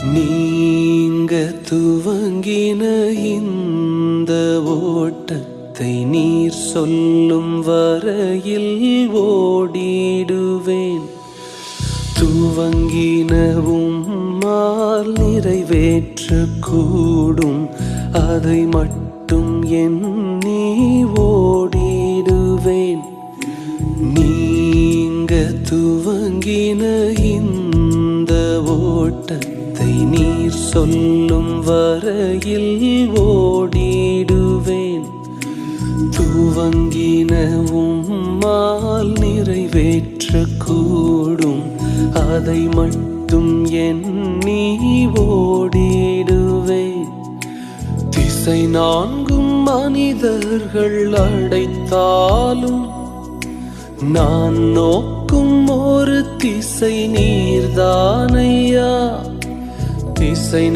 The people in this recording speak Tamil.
நீங்க துவங்கின இந்த ஓட்டத்தை நீர் சொல்லும் வரையில் ஓடிடுவேன். துவங்கின உம்மால் நிறைவேற்றக்கூடும், அதை மட்டும் எண்ணி ஓடிடுவேன். நீங்க துவங்கின இந்த ஓட்டத்தை நீர் சொல்லும் வரையில் ஓடிடுவேன். துவங்கின உம்மால் நிறைவேற்றக்கூடும், அதை மட்டும் எண்ணி ஓடிடுவேன். திசை நான்கும் மனிதர்கள் அடைத்தாலும் நான் நோக்கும் ஒரு திசை நீர்தானையா. திசை